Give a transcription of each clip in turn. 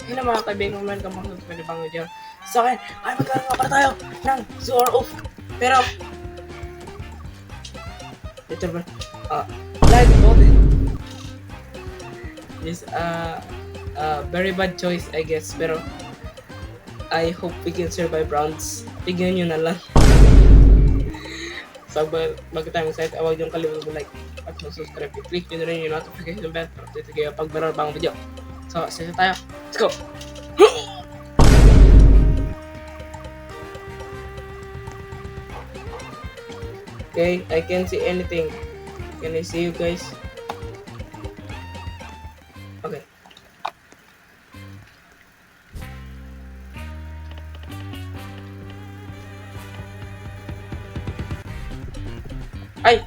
Yun ang mga kaibigan, welcome back sa panibang video. Sa akin, ay magkaroon nga para tayo ng Zor of. Pero, ito ba? Live coded. This, very bad choice, I guess. Pero, I hope we can survive rounds. Tignan nyo na lang. So, bago tayo mag-site, huwag niyong kalimutan like at mag-subscribe. I-click nyo na rin yung notification bell para update kayo pag meron bagong video. So, sesa tayo. Let's go! Okay, I can't see anything. Can I see you guys? Okay. Ay!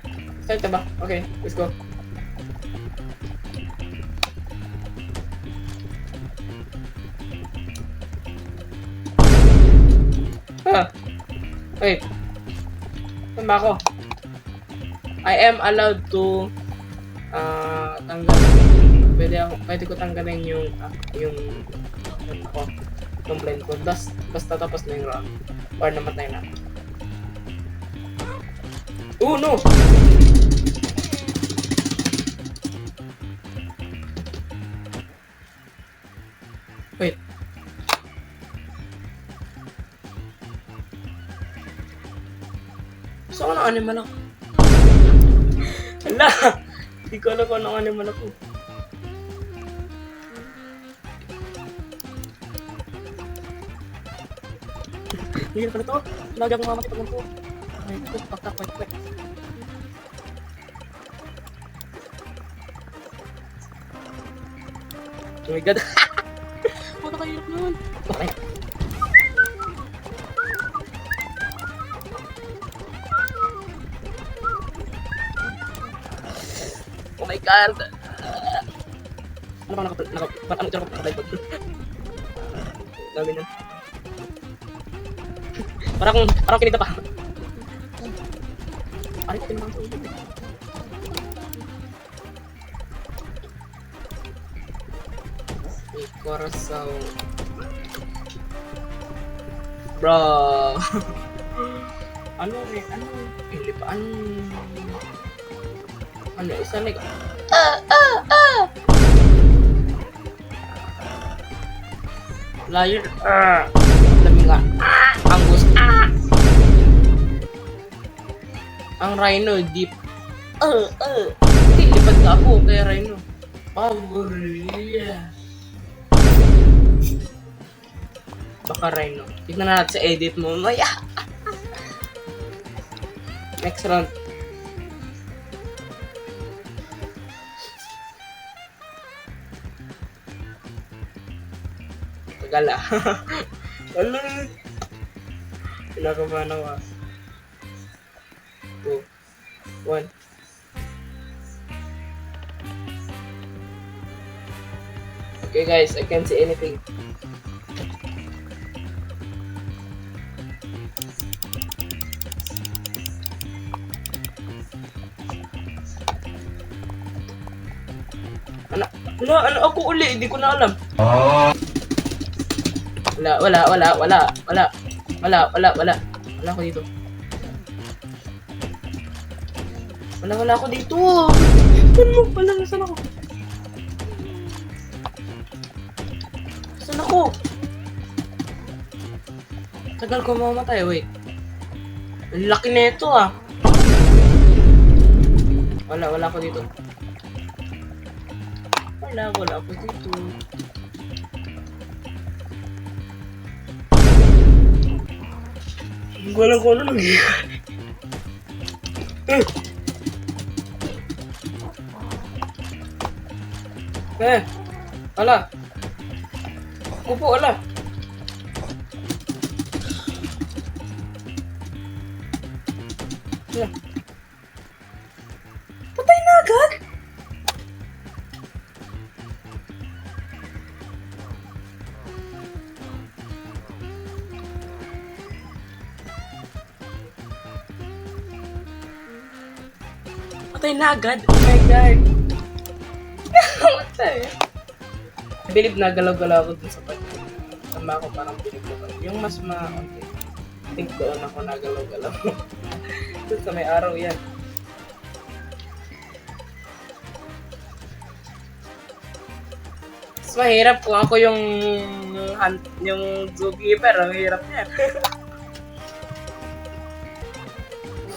Start na ba? Okay, let's go. Wait. Saan ba ako? I am allowed to tanggalin. Pwede ko tanggalin yung blend ko. Basta tapos na yung round. Or namatay na. Oh no! Wait. So, anong animal ako? Hala! Hindi ko alam kung anong animal ako. Hindi na pala ito. Lagi akong mamatay pag ganito. Ay, ito. Paktak, kwek. Oh my god. Puta ka hirap nun. Okay. Oh my god! Ano ba nakapag-dive? Dami na. Parang kinita pa. Ay, tinamang sa ulit. Corazon. Bro. Ano? Hindi pa. Ano? Isa like... Liar. Dami nga. Angus. Ang rhino, deep. Lipad ka ako kaya rhino. Baka rhino. Tignan na natin sa edit mo. Maya. Next round. Tagal ah. Wala. Pinakabahan ako ah. 2, 1. Okay guys, I can't see anything. Ano ako uli? Hindi ko na alam. Wala ako dito. Wala ako dito. Nasaan ako? Saan ako? Tagal ko mamatay, wait. Ang laki na ito ah. Wala ako dito. Wala ako dito. Hindi ko alam kung ano nangyayari. Wala. Kupo, wala. Patay na agad? Patay na agad? Oh my god. Patay. believe na galaw-galaw ako dun sa pag tama ako parang pinaglaban. Yung mas okay. I think doon ako nagalaw-galaw. Dun sa may araw yan. Mas mahirap kung ako yung zookeeper. Ang hirap niya.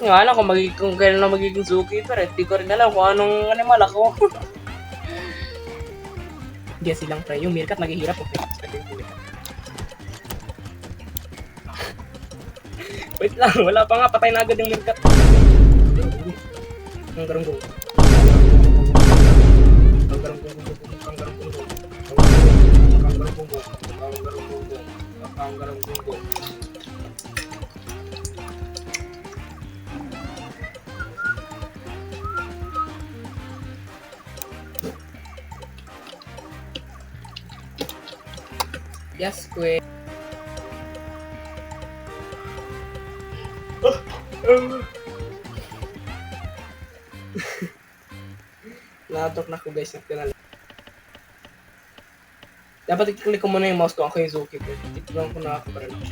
Nga alam kung kailan na magiging zookeeper. Hindi ko rin alam kung anong animal ako. Hindi silang pre. Yung meerkat maghihirap po. Wait lang, wala pa nga. Patay na agad yung meerkat. Ang garunggong. Ang garunggong. Ang garunggong. Ang garunggong. Ang garunggong. Ang garunggong. Yes, queen. Natok na ko guys, nagkanal. Dapat i-click ko muna yung mouse ko, ako yung zookeeper. Tignan ko na ako para lang.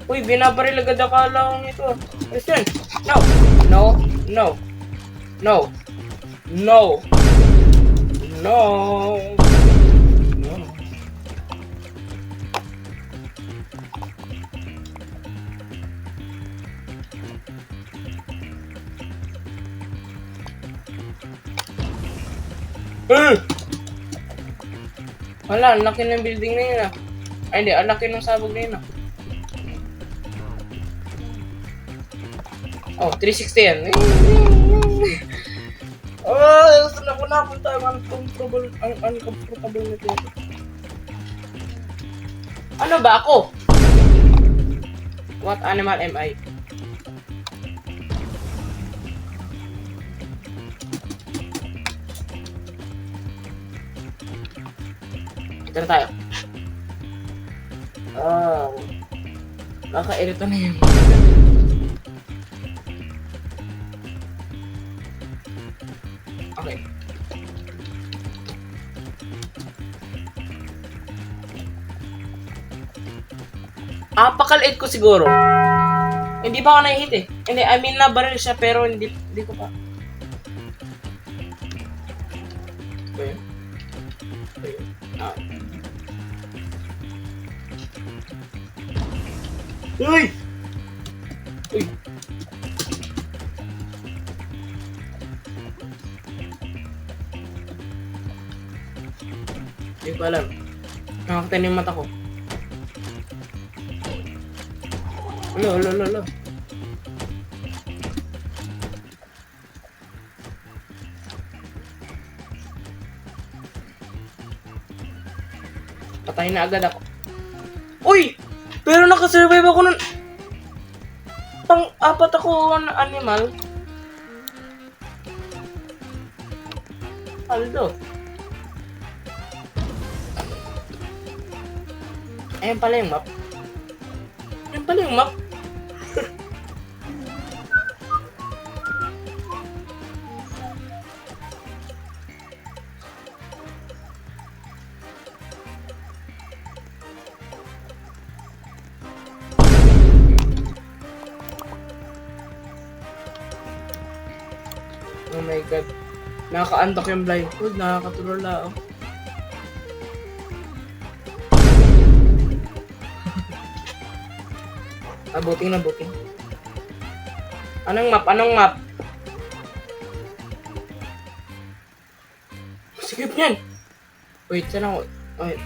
Uy, binabaril agad akala kong ito. Listen! No! No! No! No! No! No! No! Wala, ang laki ng building na yun ah. Ay hindi, ang laki ng sabog na yun ah. Oh, 360 yan. Oh, saan ako napunta? Uncomfortable na ito. Ano ba ako? What animal am I? Ito na tayo. Oh. Kakairito na yun. Okay. Pakaliit ko siguro. Hindi pa ako na-hit eh. Hindi, I mean nabaril siya pero hindi ko pa. Okay. Okay. Uy! Uy! Hindi ko alam. Nakakita na yung mata ko. Alo. Patay na agad ako. Uy! Pero nakasurvive ako ng pang-apat ako na animal. Aldo. Ayan pala yung map. Ayan pala yung map. Oh my god. Nakaka-antok yung blindfold. Nakakatulala ako. Buting na buting. Anong map? Sikip yan! Wait, saan ako? Wait.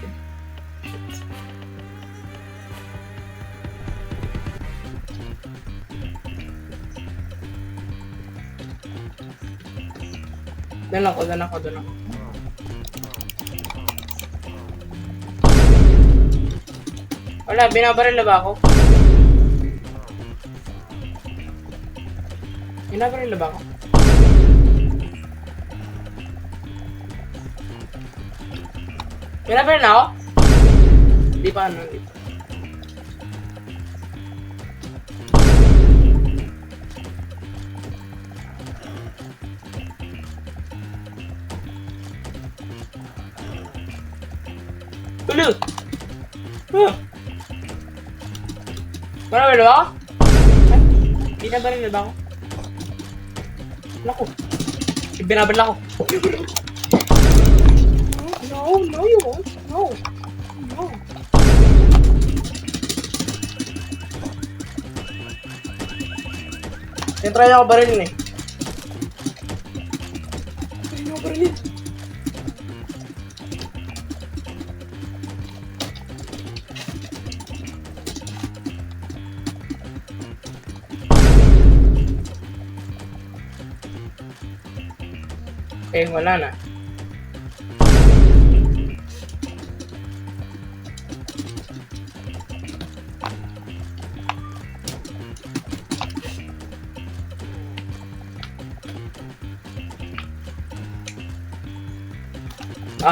Doon ako. Wala, binabaril na ba ako? Binabaril na ba ako? Binabaril na ako? Hindi pa. Hello! Huh? Marami na ba ako? Ay, binabaril na ba ako? Naku. Binabaril ako. No, no, you won't. No. No. Try ako barilin eh. Try ako barilin. Eh, wala na.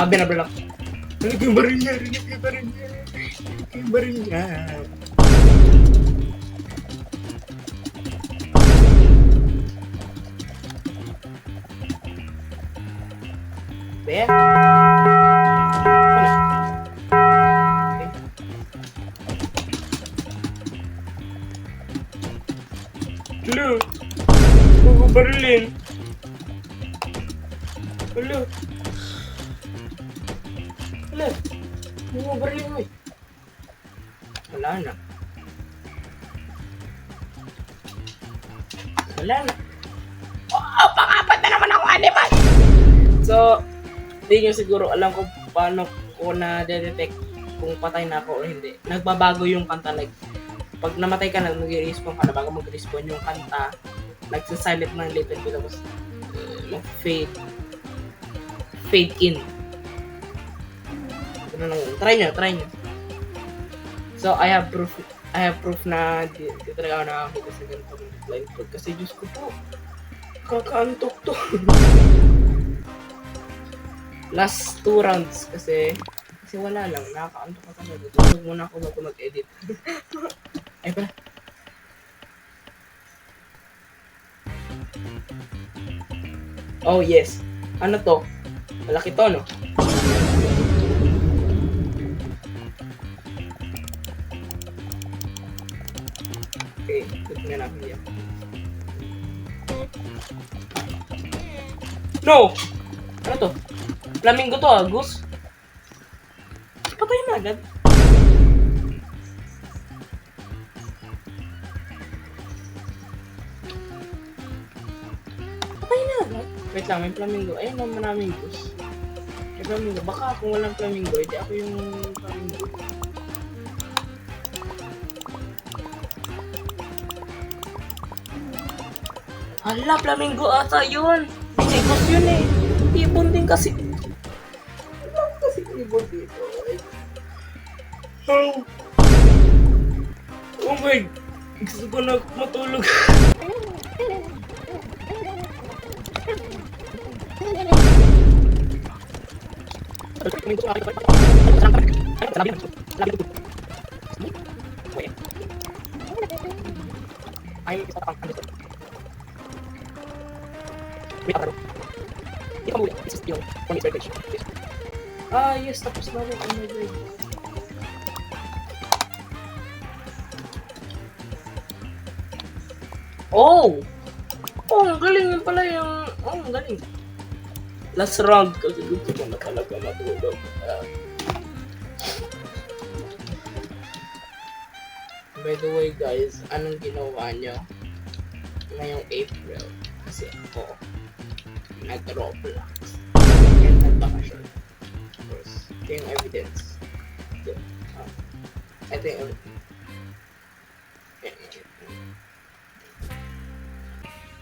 Binabaril ako. Rinig yung baril niya, rinig yung baril niya. Rinig yung baril niya. Be? Ano? Okay. Hello? Huwag ko barilin. Hello? Hello? Huwag ko barilin mo eh. Wala na. Wala na. Oh, pang-apat na naman ako animal! So, hindi nyo siguro alam kung paano ko na-detect kung patay na ako o hindi. Nagbabago yung kanta, like, pag namatay ka na, mag-respawn ka na, bago mag-respawn yung kanta, nagsasilent ng little bit, tapos fade in. Try nyo. So, I have proof na di talaga ako nakakita sa ganitong blind code. Kasi Diyos ko po, kakaantok to. Last 2 rounds kasi wala lang, nakakaantok ka talaga. Tulog muna ako bago mag-edit. Ay pala. Oh yes. Ano to? Malaki to, no? Okay, put na natin yan. No! Ano to? Flamingo to, Goose? Patay na agad. Patay na agad. Wait lang, may flamingo. Ayun naman maraming Goose. May flamingo. Baka kung walang flamingo, hindi ako yung flamingo. Hala, flamingo ata yun. May Goose yun eh. Ibon din kasi. Kasi ibon dito. Oh. Oh my. Gusto ko na matulog. Yes, tapos na rin. Oh my God. Oh! Oh, ang galing yun pala yung... Oh, ang galing. Last round kasi gusto ko na talaga matulog. By the way guys, anong ginawa nyo ngayong April? Kasi ako, nag-Roblox. And nagbakasyon. Of course, ito yung evidence. Ito yung evidence.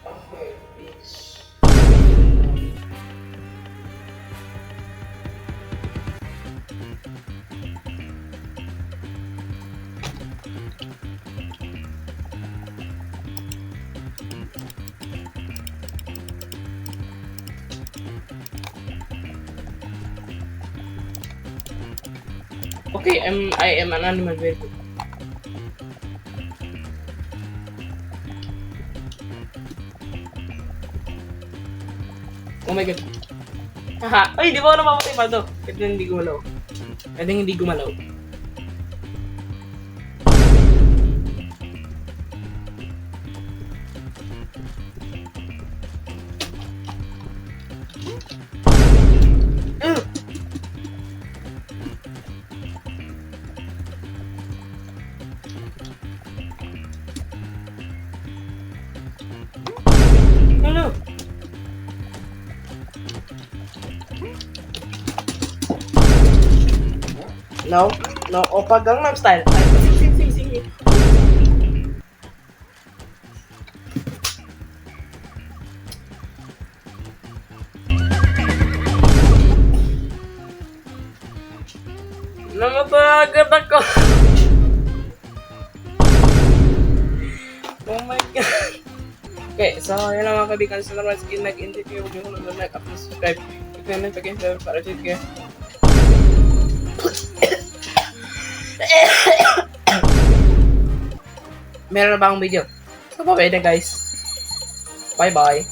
Okay, please. Okay, I am an animal very good. Oh my god. Haha. Ay, di ba ako namamatay pa to? Kahit hindi ko malaw. Pwedeng hindi gumalaw. Mm. Hello. No, no, Oppa Gangnam Style. Ay, sing. Namatagat ako. Oh my god. Okay, so yun lang mga kaibigan. Sa naman skin nag-interview. Huwag niyo kung nag-like at subscribe. Tignan na pag-interview para sige. Meron na ba ang video? So, bye na guys. Bye-bye.